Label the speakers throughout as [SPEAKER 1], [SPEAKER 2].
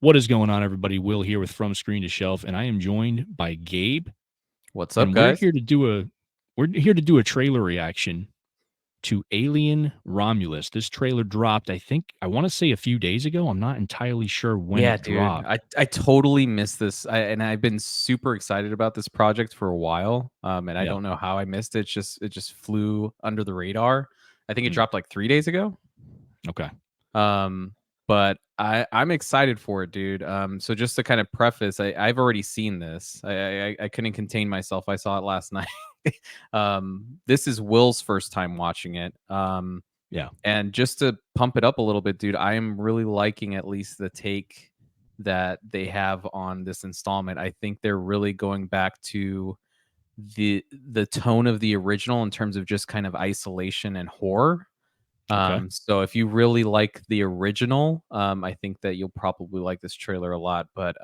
[SPEAKER 1] What is going on, everybody? Will here with From Screen to Shelf, and I am joined by Gabe.
[SPEAKER 2] What's up,
[SPEAKER 1] And
[SPEAKER 2] guys?
[SPEAKER 1] we're here to do a trailer reaction to Alien Romulus. This trailer dropped, I want to say a few days ago. I'm not entirely sure when it
[SPEAKER 2] Dude,
[SPEAKER 1] dropped.
[SPEAKER 2] I totally missed this, and I've been super excited about this project for a while. And I don't know how I missed it. It just flew under the radar. I think it dropped like 3 days ago.
[SPEAKER 1] Okay.
[SPEAKER 2] But I'm excited for it, dude. So just to kind of preface, I've already seen this. I couldn't contain myself. I saw it last night. This is Will's first time watching it.
[SPEAKER 1] Yeah.
[SPEAKER 2] And just to pump it up a little bit, dude, I am really liking at least the take that they have on this installment. I think they're really going back to the tone of the original in terms of just kind of isolation and horror.
[SPEAKER 1] Okay.
[SPEAKER 2] So if you really like the original, I think that you'll probably like this trailer a lot. But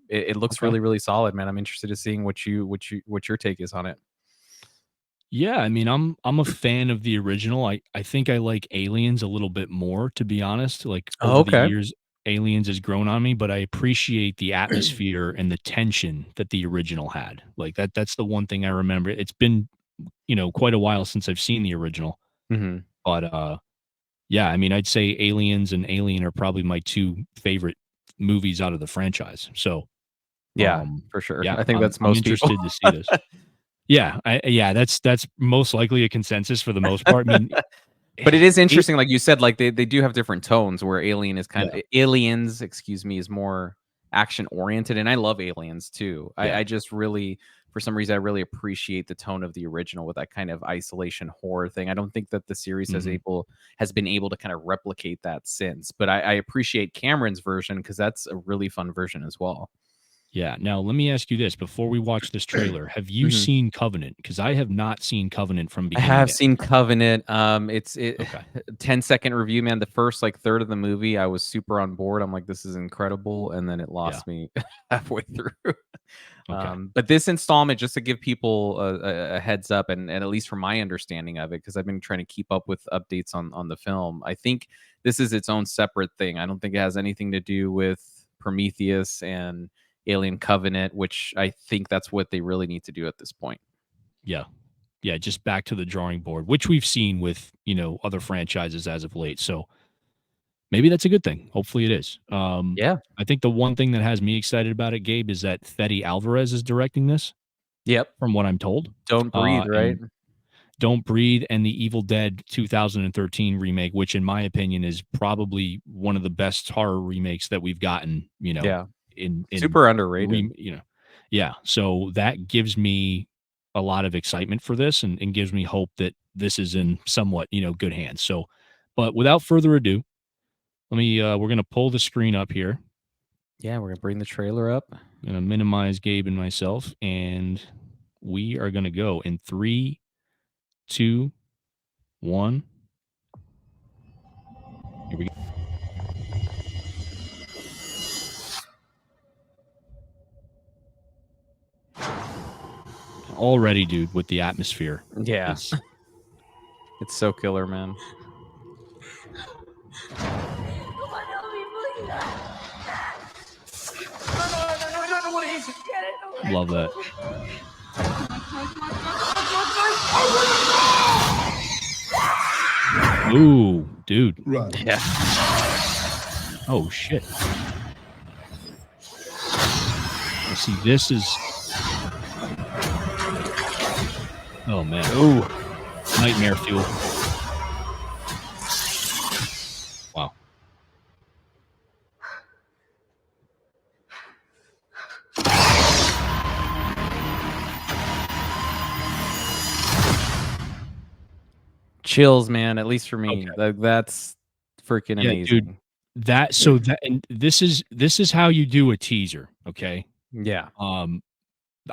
[SPEAKER 2] it looks
[SPEAKER 1] Okay.
[SPEAKER 2] really, really solid, man. I'm interested in seeing what your take is on it.
[SPEAKER 1] Yeah, I mean, I'm a fan of the original. I think I like Aliens a little bit more, to be honest. Like
[SPEAKER 2] Oh,
[SPEAKER 1] over the
[SPEAKER 2] okay.
[SPEAKER 1] years, Aliens has grown on me, but I appreciate the atmosphere and the tension that the original had. Like that's the one thing I remember. It's been, quite a while since I've seen the original.
[SPEAKER 2] Mm-hmm.
[SPEAKER 1] But yeah, I mean, I'd say Aliens and Alien are probably my two favorite movies out of the franchise. So,
[SPEAKER 2] Yeah, for sure.
[SPEAKER 1] yeah,
[SPEAKER 2] I think that's
[SPEAKER 1] I'm
[SPEAKER 2] most people.
[SPEAKER 1] interested to see this. Yeah, that's most likely a consensus for the most part. I mean,
[SPEAKER 2] But it is
[SPEAKER 1] it,
[SPEAKER 2] interesting, like you said, like they do have different tones where
[SPEAKER 1] yeah,
[SPEAKER 2] Aliens, excuse me, is more action oriented, and I love Aliens too.
[SPEAKER 1] yeah,
[SPEAKER 2] I just really, for some reason, I really appreciate the tone of the original with that kind of isolation horror thing. I don't think that the series
[SPEAKER 1] mhm.
[SPEAKER 2] has been able to kind of replicate that since. But I appreciate Cameron's version because that's a really fun version as well.
[SPEAKER 1] Yeah. Now, let me ask you this before we watch this trailer. Have you
[SPEAKER 2] Mhm.
[SPEAKER 1] seen Covenant? Because I have not seen Covenant from
[SPEAKER 2] I
[SPEAKER 1] beginning
[SPEAKER 2] have
[SPEAKER 1] to end.
[SPEAKER 2] seen Covenant.
[SPEAKER 1] Okay.
[SPEAKER 2] 10-second review, man. The first like third of the movie, I was super on board. I'm like, this is incredible, and then it
[SPEAKER 1] Yeah.
[SPEAKER 2] lost me halfway through.
[SPEAKER 1] Okay.
[SPEAKER 2] But this installment, just to give people a heads up, and at least from my understanding of it, because I've been trying to keep up with updates on the film, I think this is its own separate thing. I don't think it has anything to do with Prometheus and Alien Covenant, which I think that's what they really need to do at this point.
[SPEAKER 1] Yeah. Yeah. Just back to the drawing board, which we've seen with, other franchises as of late. So maybe that's a good thing. Hopefully it is.
[SPEAKER 2] Yeah.
[SPEAKER 1] I think the one thing that has me excited about it, Gabe, is that Fede Alvarez is directing this,
[SPEAKER 2] Yep.
[SPEAKER 1] from what I'm told.
[SPEAKER 2] Don't breathe, right?
[SPEAKER 1] And Don't Breathe and the Evil Dead 2013 remake, which in my opinion is probably one of the best horror remakes that we've gotten,
[SPEAKER 2] Yeah.
[SPEAKER 1] in
[SPEAKER 2] Super underrated.
[SPEAKER 1] yeah. So that gives me a lot of excitement for this and gives me hope that this is in somewhat, good hands. So, but without further ado, we're going to pull the screen up here.
[SPEAKER 2] Yeah, we're gonna bring the trailer up.
[SPEAKER 1] I'm going to minimize Gabe and myself, and we are going to go in 3, 2, 1. Here we go. Already, dude, with the atmosphere.
[SPEAKER 2] Yeah.
[SPEAKER 1] Is
[SPEAKER 2] It's so killer, man.
[SPEAKER 1] love that. Ooh, dude.
[SPEAKER 3] Run.
[SPEAKER 2] Yeah.
[SPEAKER 1] Oh shit. See, this is. Oh man.
[SPEAKER 2] Ooh.
[SPEAKER 1] Nightmare fuel. Wow.
[SPEAKER 2] Chills, man. At least for me.
[SPEAKER 1] Okay.
[SPEAKER 2] That's freaking
[SPEAKER 1] Yeah,
[SPEAKER 2] amazing.
[SPEAKER 1] dude. And this is how you do a teaser, okay?
[SPEAKER 2] Yeah.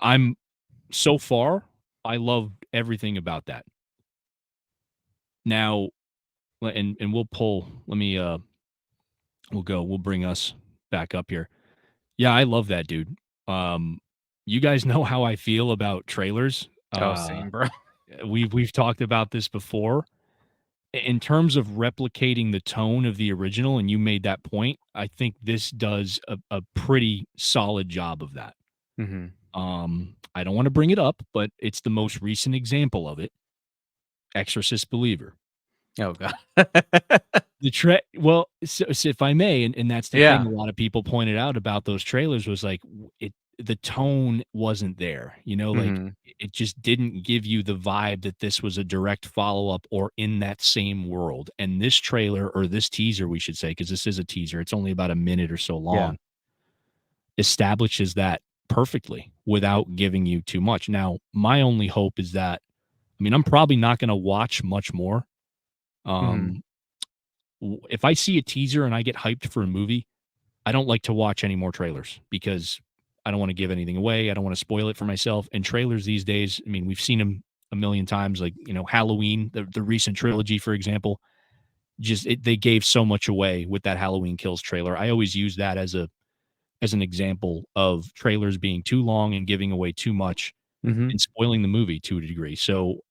[SPEAKER 1] I'm so far, I love everything about that. Now, and we'll pull. We'll bring us back up here. Yeah, I love that, dude. You guys know how I feel about trailers.
[SPEAKER 2] Oh, same, bro.
[SPEAKER 1] We've talked about this before. in terms of replicating the tone of the original, and you made that point, I think this does a pretty solid job of that.
[SPEAKER 2] Mhm.
[SPEAKER 1] I don't want to bring it up, but it's the most recent example of it. Exorcist Believer.
[SPEAKER 2] Oh god.
[SPEAKER 1] Well, so if I may, and that's the thing
[SPEAKER 2] Yeah.
[SPEAKER 1] a lot of people pointed out about those trailers was like it the tone wasn't there, like
[SPEAKER 2] Mhm.
[SPEAKER 1] it just didn't give you the vibe that this was a direct follow-up or in that same world. And this trailer or this teaser, we should say, because this is a teaser, it's only about a minute or so
[SPEAKER 2] Yeah.
[SPEAKER 1] long, establishes that perfectly without giving you too much. Now, my only hope is that I'm probably not gonna watch much more.
[SPEAKER 2] Mhm.
[SPEAKER 1] Um, if I see a teaser and I get hyped for a movie, I don't like to watch any more trailers because I don't want to give anything away. I don't want to spoil it for myself. And trailers these days, we've seen them a million times, like, Halloween, the recent trilogy, for example, they gave so much away with that Halloween Kills trailer. I always use that as an example of trailers being too long and giving away too much
[SPEAKER 2] Mhm.
[SPEAKER 1] and spoiling the movie to a degree. So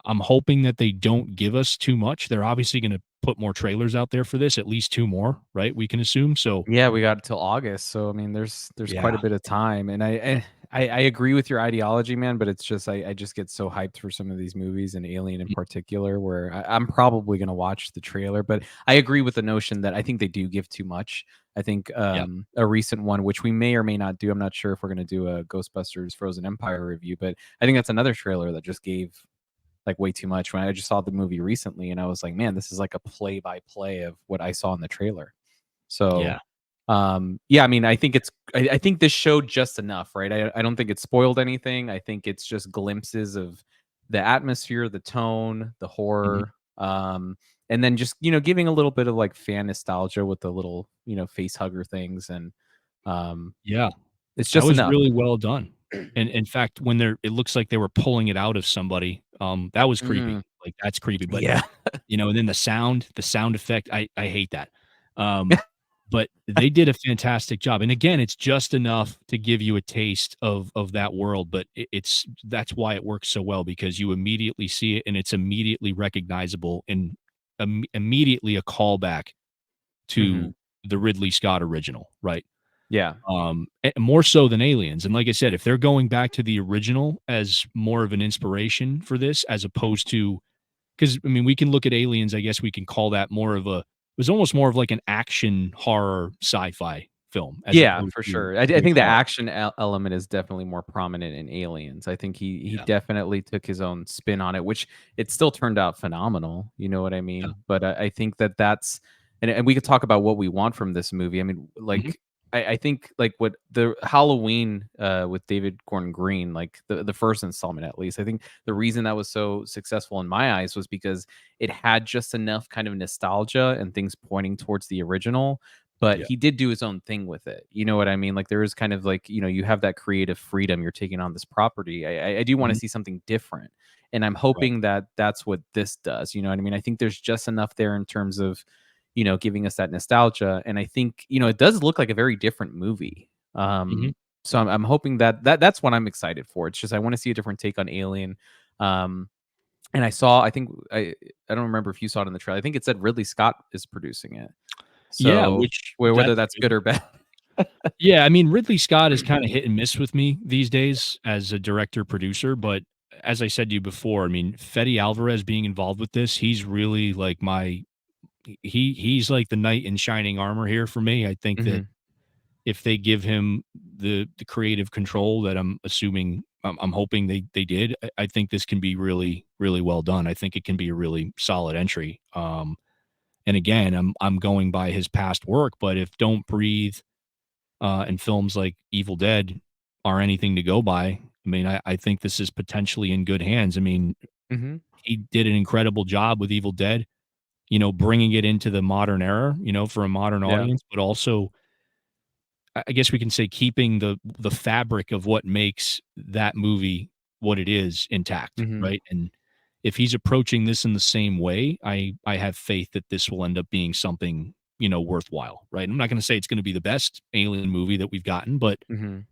[SPEAKER 1] I'm hoping that they don't give us too much. They're obviously going to put more trailers out there for this, at least two more, right? We can assume. So
[SPEAKER 2] Yeah, we got till August, so I mean, there's quite
[SPEAKER 1] yeah.
[SPEAKER 2] a bit of time, and I agree with your ideology, man. But it's just I just get so hyped for some of these movies and Alien in
[SPEAKER 1] Mhm.
[SPEAKER 2] particular, where I'm probably gonna watch the trailer. But I agree with the notion that I think they do give too much. I think
[SPEAKER 1] Yeah.
[SPEAKER 2] a recent one, which we may or may not do, I'm not sure if we're gonna do a Ghostbusters Frozen Empire review, but I think that's another trailer that just gave like way too much. When I just saw the movie recently, and I was like, man, this is like a play by play of what I saw in the trailer. So
[SPEAKER 1] Yeah.
[SPEAKER 2] yeah, I mean, I think this showed just enough, right? I don't think it spoiled anything. I think it's just glimpses of the atmosphere, the tone, the
[SPEAKER 1] Mhm.
[SPEAKER 2] horror, and then just, giving a little bit of like fan nostalgia with the little, face hugger things, and
[SPEAKER 1] Yeah.
[SPEAKER 2] it's
[SPEAKER 1] That
[SPEAKER 2] just
[SPEAKER 1] was
[SPEAKER 2] enough.
[SPEAKER 1] really well done. And in fact, when it looks like they were pulling it out of somebody, that was
[SPEAKER 2] Mm,
[SPEAKER 1] creepy. Like, that's creepy. But,
[SPEAKER 2] yeah.
[SPEAKER 1] and then the sound effect, I hate that. Um, but they did a fantastic job. And again, it's just enough to give you a taste of that world, but that's why it works so well because you immediately see it and it's immediately recognizable and immediately a callback
[SPEAKER 2] Hmm.
[SPEAKER 1] to the Ridley Scott original, right?
[SPEAKER 2] Yeah.
[SPEAKER 1] More so than Aliens. And like I said, if they're going back to the original as more of an inspiration for this, as opposed to, because we can look at Aliens, I guess we can call that more of it was almost more of like an action horror sci-fi film as
[SPEAKER 2] Yeah,
[SPEAKER 1] opposed
[SPEAKER 2] for
[SPEAKER 1] to
[SPEAKER 2] sure. I
[SPEAKER 1] what we
[SPEAKER 2] think the
[SPEAKER 1] call it.
[SPEAKER 2] action element is definitely more prominent in Aliens. I think he
[SPEAKER 1] Yeah.
[SPEAKER 2] definitely took his own spin on it, which it still turned out phenomenal. You know what I
[SPEAKER 1] Yeah.
[SPEAKER 2] mean? But I think that that's and we could talk about what we want from this movie. I mean,
[SPEAKER 1] Mhm.
[SPEAKER 2] like I think like what the Halloween with David Gordon Green, like the first installment at least. I think the reason that was so successful in my eyes was because it had just enough kind of nostalgia and things pointing towards the original, but
[SPEAKER 1] Yeah.
[SPEAKER 2] he did do his own thing with it. You know what I mean? Like there is kind of like, you have that creative freedom. You're taking on this property. I do want to
[SPEAKER 1] Mhm.
[SPEAKER 2] see something different. And I'm
[SPEAKER 1] Right.
[SPEAKER 2] hoping that that's what this does. You know what I mean? I think there's just enough there in terms of, giving us that nostalgia. And I think, it does look like a very different movie.
[SPEAKER 1] Mhm.
[SPEAKER 2] So I'm hoping that's what I'm excited for. It's just I want to see a different take on Alien. Um, and I think I don't remember if you saw it in the trailer. I think it said Ridley Scott is producing it.
[SPEAKER 1] Yeah,
[SPEAKER 2] So,
[SPEAKER 1] which
[SPEAKER 2] whether
[SPEAKER 1] that's
[SPEAKER 2] that's
[SPEAKER 1] good.
[SPEAKER 2] good or bad.
[SPEAKER 1] Yeah, Ridley Scott is kinda hit and miss with me these days as a director producer, but as I said to you before, Fede Alvarez being involved with this, he's really like he's like the knight in shining armor here for me. I think that
[SPEAKER 2] Mhm,
[SPEAKER 1] if they give him the creative control that I'm assuming I'm hoping they did, I think this can be really, really well done. I think it can be a really solid entry. And again, I'm going by his past work, but if Don't Breathe, and films like Evil Dead are anything to go by, I think this is potentially in good hands.
[SPEAKER 2] mhm,
[SPEAKER 1] He did an incredible job with Evil Dead, bringing it into the modern era, for a modern
[SPEAKER 2] yeah,
[SPEAKER 1] audience, but also I guess we can say keeping the fabric of what makes that movie what it is intact,
[SPEAKER 2] mhm,
[SPEAKER 1] right? And if he's approaching this in the same way, I have faith that this will end up being something, worthwhile, right? I'm not gonna say it's gonna be the best Alien movie that we've gotten, but
[SPEAKER 2] mhm,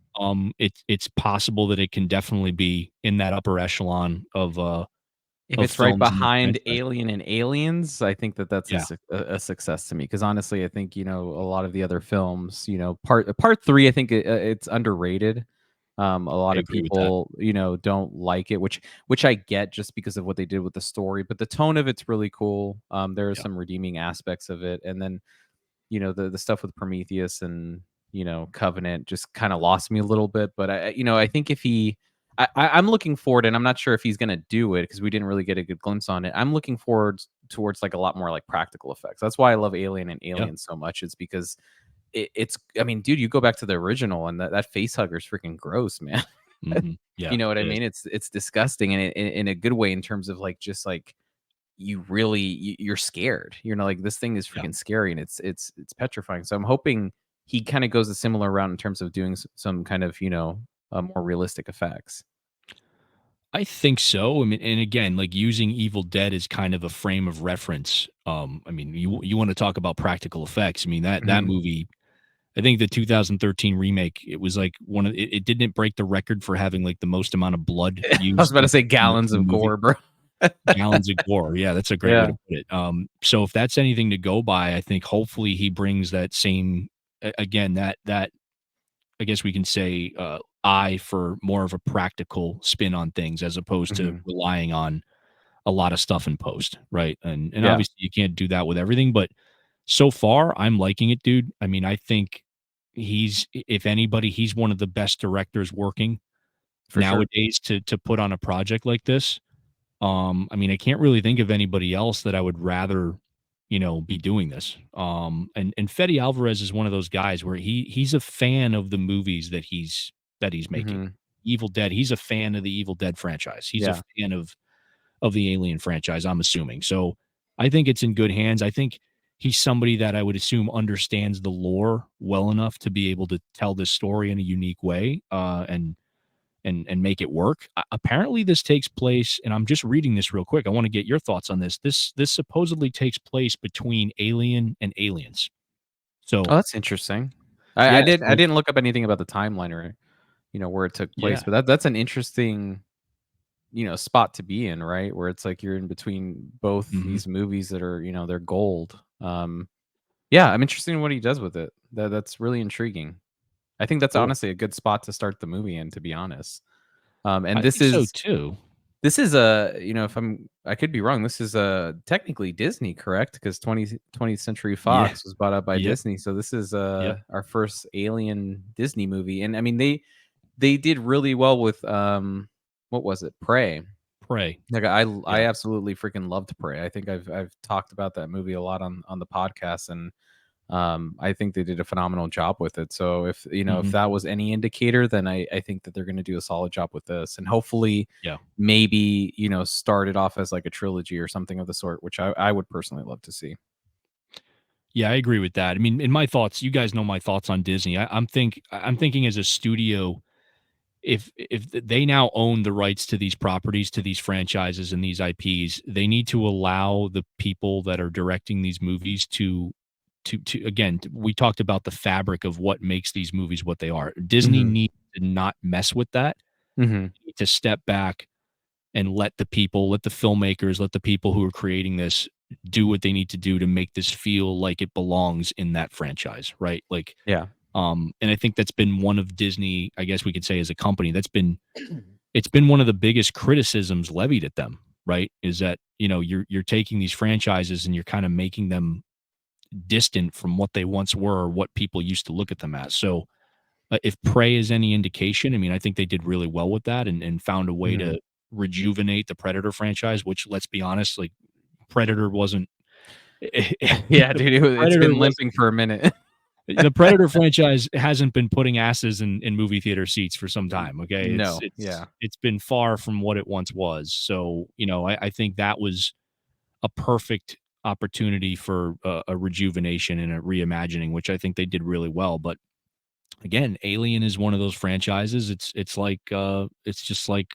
[SPEAKER 1] it's possible that it can definitely be in that upper echelon of
[SPEAKER 2] If
[SPEAKER 1] of
[SPEAKER 2] it's right
[SPEAKER 1] films in this
[SPEAKER 2] behind
[SPEAKER 1] franchise.
[SPEAKER 2] Alien and Aliens, I think that that's
[SPEAKER 1] Yeah,
[SPEAKER 2] a success to me. Because honestly, I think, a lot of the other films, part 3, I think it's underrated. A
[SPEAKER 1] I
[SPEAKER 2] lot of
[SPEAKER 1] agree with that.
[SPEAKER 2] people, don't like it, which I get just because of what they did with the story, but the tone of it's really cool. There are
[SPEAKER 1] Yeah,
[SPEAKER 2] some redeeming aspects of it, and then the stuff with Prometheus and, Covenant just kinda lost me a little bit, but I think if I'm looking forward, and I'm not sure if he's gonna do it because we didn't really get a good glimpse on it. I'm looking forward towards, like, a lot more, like, practical effects. That's why I love Alien and
[SPEAKER 1] yeah,
[SPEAKER 2] Alien so much. It's because it's I mean, dude, you go back to the original and that face hugger is freaking gross, man.
[SPEAKER 1] mhm, yeah,
[SPEAKER 2] You know what I
[SPEAKER 1] it is.
[SPEAKER 2] mean? It's disgusting and in a good way in terms of, like, just, like, you're scared. Like, this thing is
[SPEAKER 1] Yeah.
[SPEAKER 2] freaking scary and it's petrifying. So I'm hoping he kinda goes a similar route in terms of doing some kind of, more realistic effects.
[SPEAKER 1] I think so. I mean, and again, like using Evil Dead as kind of a frame of reference. I mean, you want to talk about practical effects. I mean, that
[SPEAKER 2] Mhm.
[SPEAKER 1] movie, I think the 2013 remake, it was like it didn't break the record for having like the most amount of blood
[SPEAKER 2] I was
[SPEAKER 1] used
[SPEAKER 2] about to say
[SPEAKER 1] in
[SPEAKER 2] gallons
[SPEAKER 1] the
[SPEAKER 2] of
[SPEAKER 1] movie.
[SPEAKER 2] gore, bro.
[SPEAKER 1] Gallons of gore. Yeah, that's a great way
[SPEAKER 2] Yeah,
[SPEAKER 1] to put it. So if that's anything to go by, I think hopefully he brings that same again that I guess we can say eye for more of a practical spin on things as opposed to
[SPEAKER 2] mhm,
[SPEAKER 1] relying on a lot of stuff in post, right? And
[SPEAKER 2] yeah,
[SPEAKER 1] obviously you can't do that with everything, but so far I'm liking it, dude. I mean, I think if anybody, he's one of the best directors working
[SPEAKER 2] for sure.
[SPEAKER 1] nowadays to put on a project like this. I mean, I can't really think of anybody else that I would rather, be doing this. And Fede Alvarez is one of those guys where he's a fan of the movies that he's making.
[SPEAKER 2] Mhm,
[SPEAKER 1] Evil Dead, he's a fan of the Evil Dead franchise. He's a
[SPEAKER 2] yeah,
[SPEAKER 1] fan of the Alien franchise, I'm assuming. So I think it's in good hands. I think he's somebody that I would assume understands the lore well enough to be able to tell this story in a unique way, and make it work. Apparently, this takes place, and I'm just reading this real quick. I want to get your thoughts on this. This supposedly takes place between Alien and Aliens. So
[SPEAKER 2] oh, that's interesting. I
[SPEAKER 1] yeah,
[SPEAKER 2] did I
[SPEAKER 1] so
[SPEAKER 2] didn't look up anything about the timeline or, where it took place,
[SPEAKER 1] yeah,
[SPEAKER 2] but that's an interesting, spot to be in, right? Where it's like you're in between both
[SPEAKER 1] mhm.
[SPEAKER 2] these movies that are, they're gold. Yeah, I'm interested in what he does with it. That's really intriguing. I think that's
[SPEAKER 1] Cool.
[SPEAKER 2] honestly a good spot to start the movie in, to be honest. And
[SPEAKER 1] I think so too.
[SPEAKER 2] this is a, if I could be wrong. This is technically Disney, correct? Because 20th Century
[SPEAKER 1] Yeah.
[SPEAKER 2] Fox was bought up by
[SPEAKER 1] Yep.
[SPEAKER 2] Disney, so this is
[SPEAKER 1] Yep.
[SPEAKER 2] our first Alien Disney movie, and I mean they did really well with what was it? Prey.
[SPEAKER 1] Prey.
[SPEAKER 2] Like I
[SPEAKER 1] Yeah.
[SPEAKER 2] absolutely freaking loved Prey. I think I've talked about that movie a lot on the podcast, and I think they did a phenomenal job with it. So if
[SPEAKER 1] Mhm.
[SPEAKER 2] that was any indicator, then I think that they're going to do a solid job with this, and hopefully
[SPEAKER 1] Yeah.
[SPEAKER 2] maybe start it off as like a trilogy or something of the sort, which I would personally love to see.
[SPEAKER 1] Yeah, I agree with that. I mean, in my thoughts, you guys know my thoughts on Disney. I'm thinking as a studio, if they now own the rights to these properties, to these franchises and these IPs, they need to allow the people that are directing these movies to again, we talked about the fabric of what makes these movies what they are. Disney
[SPEAKER 2] Hmm.
[SPEAKER 1] needs to not mess with that.
[SPEAKER 2] Hmm.
[SPEAKER 1] They need to step back and let the people, let the filmmakers, let the people who are creating this do what they need to do to make this feel like it belongs in that franchise, right? Like,
[SPEAKER 2] Yeah.
[SPEAKER 1] and I think that's been one of Disney, I guess we could say as a company, it's been one of the biggest criticisms levied at them, right? Is that, you're taking these franchises and you're kind of making them distant from what they once were or what people used to look at them as. So, if Prey is any indication, I mean, I think they did really well with that and found a way
[SPEAKER 2] Hmm.
[SPEAKER 1] to rejuvenate the Predator franchise, which let's be honest, like Predator wasn't
[SPEAKER 2] Yeah, dude, it's
[SPEAKER 1] Predator
[SPEAKER 2] been
[SPEAKER 1] was
[SPEAKER 2] limping for a minute.
[SPEAKER 1] the Predator franchise hasn't been putting asses in movie theater seats for some time. Okay. It's
[SPEAKER 2] No.
[SPEAKER 1] it's
[SPEAKER 2] Yeah.
[SPEAKER 1] it's been far from what it once was. So, I think that was a perfect opportunity for a rejuvenation and a reimagining, which I think they did really well. But again, Alien is one of those franchises. It's just like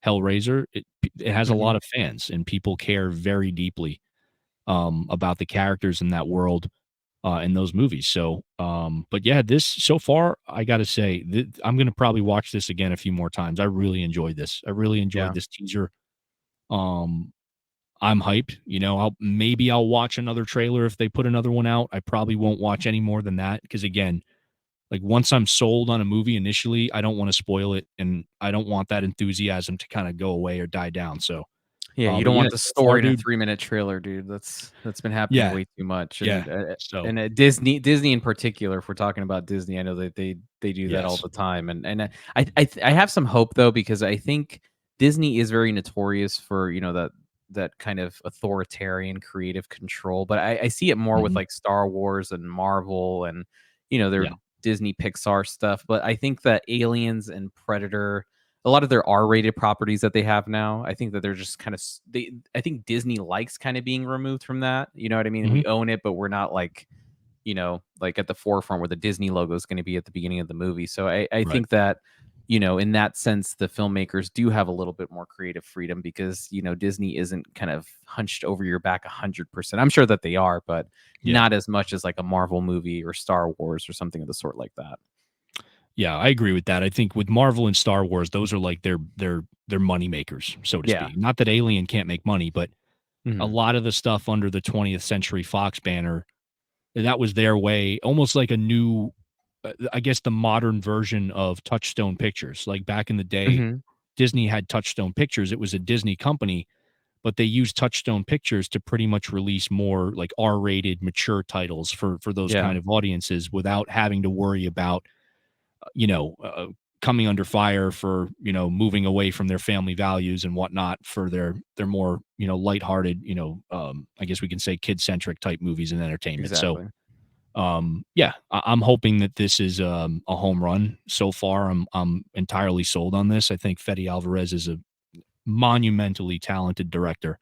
[SPEAKER 1] Hellraiser. It has a
[SPEAKER 2] Hmm.
[SPEAKER 1] lot of fans and people care very deeply about the characters in that world in those movies. So, but yeah, this so far, I got to say, I'm going to probably watch this again a few more times. I really enjoyed this. I really enjoyed
[SPEAKER 2] Yeah.
[SPEAKER 1] this teaser. Um, I'm hyped. You know, I'll watch another trailer if they put another one out. I probably won't watch any more than that because again, like once I'm sold on a movie initially, I don't want to spoil it, and I don't want that enthusiasm to kind of go away or die down. So,
[SPEAKER 2] Yeah, you
[SPEAKER 1] but
[SPEAKER 2] don't
[SPEAKER 1] yeah,
[SPEAKER 2] want the
[SPEAKER 1] so far,
[SPEAKER 2] story in a
[SPEAKER 1] dude.
[SPEAKER 2] 3-minute trailer, dude. That's been happening
[SPEAKER 1] Yeah,
[SPEAKER 2] way too much,
[SPEAKER 1] yeah. So
[SPEAKER 2] and Disney in particular, if we're talking about Disney, I know that they do that all
[SPEAKER 1] yes.
[SPEAKER 2] the time, and I have some hope though because I think Disney is very notorious for that kind of authoritarian creative control, but I see it more with
[SPEAKER 1] Hmm.
[SPEAKER 2] like Star Wars and Marvel and their
[SPEAKER 1] Yeah.
[SPEAKER 2] Disney Pixar stuff, but I think that Aliens and Predator, a lot of their R-rated properties that they have now, I think that they're just kind of I think Disney likes kind of being removed from that. You know what I mean?
[SPEAKER 1] Hmm.
[SPEAKER 2] We own it, but we're not like, like at the forefront where the Disney logo is going to be at the beginning of the movie. So I
[SPEAKER 1] Right.
[SPEAKER 2] think that, in that sense, the filmmakers do have a little bit more creative freedom because, Disney isn't kind of hunched over your back 100%. I'm sure that they are, but
[SPEAKER 1] Yeah.
[SPEAKER 2] not as much as like a Marvel movie or Star Wars or something of the sort like that.
[SPEAKER 1] Yeah, I agree with that. I think with Marvel and Star Wars, those are like their money makers, so to
[SPEAKER 2] Yeah.
[SPEAKER 1] speak. Not that Alien can't make money, but a
[SPEAKER 2] Hmm.
[SPEAKER 1] lot of the stuff under the 20th Century Fox banner, that was their way, almost like a new, I guess, the modern version of Touchstone Pictures. Like back in the day,
[SPEAKER 2] Hmm.
[SPEAKER 1] Disney had Touchstone Pictures. It was a Disney company, but they used Touchstone Pictures to pretty much release more like R-rated, mature titles for those
[SPEAKER 2] Yeah.
[SPEAKER 1] kind of audiences without having to worry about you know, coming under fire for moving away from their family values and whatnot for their more lighthearted I guess we can say kid centric type movies and entertainment. So
[SPEAKER 2] Exactly.
[SPEAKER 1] yeah, I'm hoping that this is a home run. So far, I'm entirely sold on this. I think Fede Alvarez is a monumentally talented director,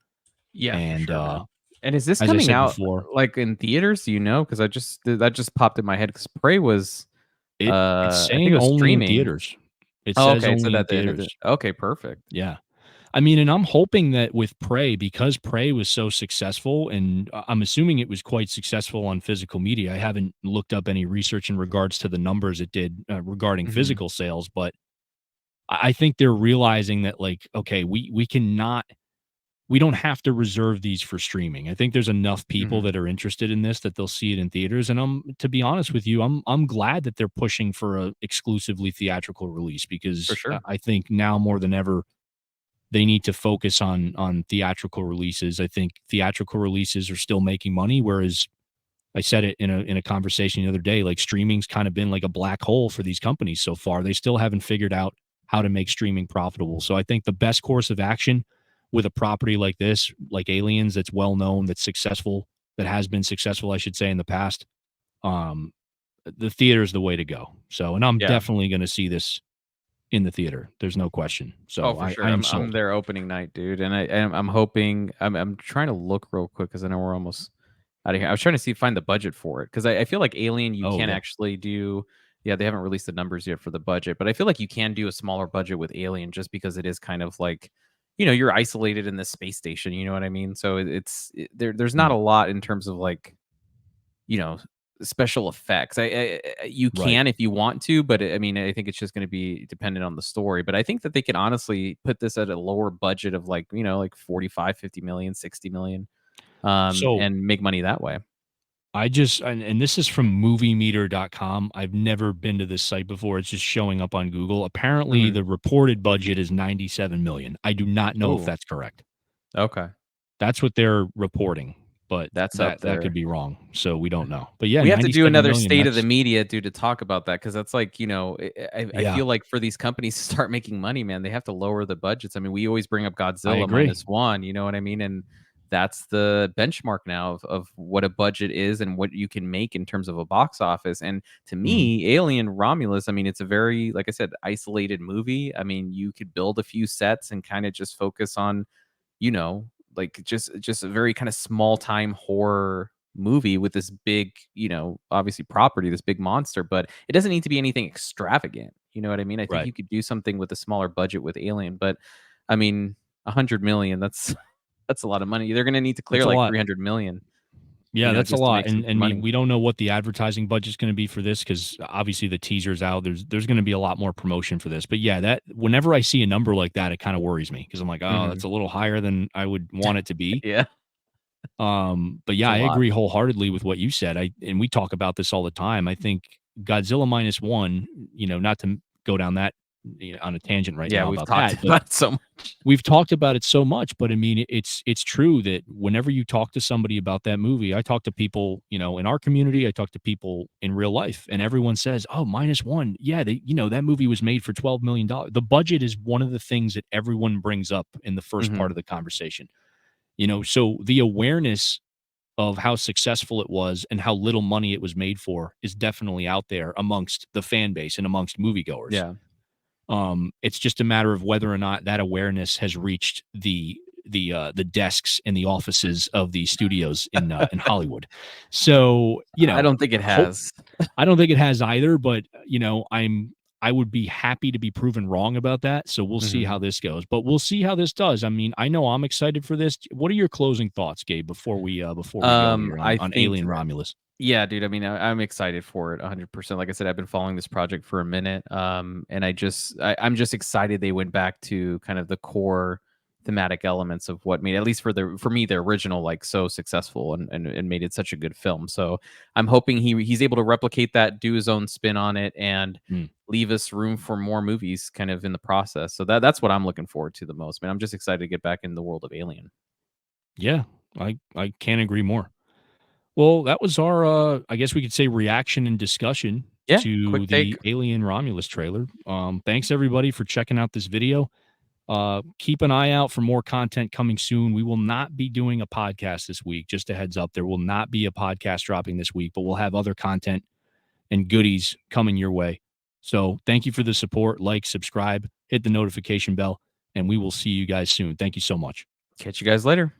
[SPEAKER 2] Yeah, for
[SPEAKER 1] and
[SPEAKER 2] sure, man. And is this
[SPEAKER 1] as I
[SPEAKER 2] coming
[SPEAKER 1] said
[SPEAKER 2] out,
[SPEAKER 1] before,
[SPEAKER 2] like, in theaters? Do you know? Because that just popped in my head. Because Prey was,
[SPEAKER 1] it's
[SPEAKER 2] I think it
[SPEAKER 1] saying
[SPEAKER 2] was
[SPEAKER 1] only in
[SPEAKER 2] streaming.
[SPEAKER 1] theaters. It
[SPEAKER 2] Oh,
[SPEAKER 1] says
[SPEAKER 2] okay, so
[SPEAKER 1] only in
[SPEAKER 2] that the end of the
[SPEAKER 1] theaters.
[SPEAKER 2] okay, perfect.
[SPEAKER 1] Yeah. I mean, and I'm hoping that with Prey, because Prey was so successful, and I'm assuming it was quite successful on physical media. I haven't looked up any research in regards to the numbers it did regarding
[SPEAKER 2] Mhm,
[SPEAKER 1] physical sales, but I think they're realizing that, like, okay, we don't have to reserve these for streaming. I think there's enough people
[SPEAKER 2] mhm,
[SPEAKER 1] that are interested in this that they'll see it in theaters. And to be honest with you, I'm glad that they're pushing for a exclusively theatrical release
[SPEAKER 2] for
[SPEAKER 1] because
[SPEAKER 2] sure.
[SPEAKER 1] I think now more than ever they need to focus on theatrical releases. I think theatrical releases are still making money, whereas I said it in a conversation the other day, like streaming's kind of been like a black hole for these companies so far. They still haven't figured out how to make streaming profitable. So I think the best course of action with a property like this, like Aliens, that's well known, that's successful, that has been successful, I should say, in the past, um, the theater is the way to go. So, and I'm
[SPEAKER 2] Yeah.
[SPEAKER 1] definitely going to see this in the theater. There's no question.
[SPEAKER 2] Oh,
[SPEAKER 1] So
[SPEAKER 2] for
[SPEAKER 1] I
[SPEAKER 2] sure.
[SPEAKER 1] am
[SPEAKER 2] I'm
[SPEAKER 1] sold.
[SPEAKER 2] there opening night, dude, and I'm hoping I'm trying to look real quick because I know we're almost out of here. I was trying to find the budget for it because I feel like Alien you
[SPEAKER 1] Oh
[SPEAKER 2] can
[SPEAKER 1] yeah.
[SPEAKER 2] actually do. Yeah, they haven't released the numbers yet for the budget, but I feel like you can do a smaller budget with Alien just because it is kind of like, you're isolated in this space station. You know what I mean? So there's not a
[SPEAKER 1] Mm,
[SPEAKER 2] lot in terms of like, you know, special effects. You
[SPEAKER 1] right.
[SPEAKER 2] can if you want to, but I mean, I think it's just going to be dependent on the story. But I think that they could honestly put this at a lower budget of like, like 45, 50 million, 60 million,
[SPEAKER 1] So
[SPEAKER 2] and make money that way.
[SPEAKER 1] I just and this is from moviemeter.com. I've never been to this site before. It's just showing up on Google. Apparently
[SPEAKER 2] Mhm.
[SPEAKER 1] the reported budget is 97 million. I do not know if
[SPEAKER 2] Ooh,
[SPEAKER 1] that's correct.
[SPEAKER 2] okay.
[SPEAKER 1] That's what they're reporting, but
[SPEAKER 2] That's up
[SPEAKER 1] that could
[SPEAKER 2] there.
[SPEAKER 1] be wrong. So we don't know. But yeah,
[SPEAKER 2] We have to do
[SPEAKER 1] 97
[SPEAKER 2] another
[SPEAKER 1] million,
[SPEAKER 2] state of the
[SPEAKER 1] that's
[SPEAKER 2] media, dude, to talk about that because that's like, I
[SPEAKER 1] yeah,
[SPEAKER 2] feel like for these companies to start making money, man, they have to lower the budgets. I mean, we always bring up
[SPEAKER 1] I
[SPEAKER 2] Godzilla
[SPEAKER 1] agree.
[SPEAKER 2] minus one, you know what I mean? And that's the benchmark now of what a budget is and what you can make in terms of a box office. And to
[SPEAKER 1] Mhm.
[SPEAKER 2] me, Alien Romulus, I mean, it's a very, like I said, isolated movie. I mean, you could build a few sets and kind of just focus on, you know, like just a very kind of small time horror movie with this big, obviously property, this big monster, but it doesn't need to be anything extravagant. You know what I mean? I think
[SPEAKER 1] Right.
[SPEAKER 2] you could do something with a smaller budget with Alien, but I mean, 100 million, that's that's a lot of money. They're going to need to clear
[SPEAKER 1] That's a
[SPEAKER 2] like
[SPEAKER 1] lot.
[SPEAKER 2] 300 million.
[SPEAKER 1] Yeah, that's a
[SPEAKER 2] just to
[SPEAKER 1] lot,
[SPEAKER 2] make some
[SPEAKER 1] and
[SPEAKER 2] money.
[SPEAKER 1] we don't know what the advertising budget's gonna be for this because obviously the teaser's out. There's gonna be a lot more promotion for this, but yeah, that whenever I see a number like that, it kinda worries me because 'cause I'm like, "Oh,
[SPEAKER 2] Mhm.
[SPEAKER 1] that's a little higher than I would want it to be."
[SPEAKER 2] Yeah,
[SPEAKER 1] But
[SPEAKER 2] it's
[SPEAKER 1] yeah,
[SPEAKER 2] a
[SPEAKER 1] I
[SPEAKER 2] lot.
[SPEAKER 1] agree wholeheartedly with what you said. And we talk about this all the time. I think Godzilla minus one, not to go down that on a tangent right
[SPEAKER 2] Yeah,
[SPEAKER 1] now
[SPEAKER 2] we've
[SPEAKER 1] about
[SPEAKER 2] talked
[SPEAKER 1] that, but
[SPEAKER 2] about it so much.
[SPEAKER 1] we've talked about it so much. But I mean, it's true that whenever you talk to somebody about that movie, I talk to people, in our community, I talk to people in real life, and everyone says, "Oh, minus one, yeah, that movie was made for $12 million." The budget is one of the things that everyone brings up in the first part
[SPEAKER 2] Mhm.
[SPEAKER 1] of the conversation. So the awareness of how successful it was and how little money it was made for is definitely out there amongst the fan base and amongst moviegoers.
[SPEAKER 2] Yeah.
[SPEAKER 1] It's just a matter of whether or not that awareness has reached the desks and the offices of the studios in Hollywood. So,
[SPEAKER 2] I don't think it
[SPEAKER 1] hope
[SPEAKER 2] has.
[SPEAKER 1] I don't think it has either, but I would be happy to be proven wrong about that. So we'll see
[SPEAKER 2] Mhm.
[SPEAKER 1] how this goes. But we'll see how this does. I mean, I know I'm excited for this. What are your closing thoughts, Gabe, before we go here
[SPEAKER 2] I
[SPEAKER 1] on
[SPEAKER 2] think
[SPEAKER 1] Alien Romulus?
[SPEAKER 2] Yeah, dude. I mean, I'm excited for it 100%. Like I said, I've been following this project for a minute. And I'm just excited they went back to kind of the core thematic elements of what made, at least for me, the original like so successful and made it such a good film. So I'm hoping he's able to replicate that, do his own spin on it, and
[SPEAKER 1] Mm,
[SPEAKER 2] leave us room for more movies kind of in the process. So that's what I'm looking forward to the most, man. I'm just excited to get back in the world of Alien.
[SPEAKER 1] yeah, I can't agree more. Well, that was our I guess we could say reaction and discussion
[SPEAKER 2] Yeah,
[SPEAKER 1] to
[SPEAKER 2] quick take.
[SPEAKER 1] the Alien Romulus trailer. Thanks everybody for checking out this video. Keep an eye out for more content coming soon. We will not be doing a podcast this week. Just a heads up, there will not be a podcast dropping this week, but we'll have other content and goodies coming your way. So thank you for the support. Like, subscribe, hit the notification bell, and we will see you guys soon. Thank you so much.
[SPEAKER 2] Catch you guys later.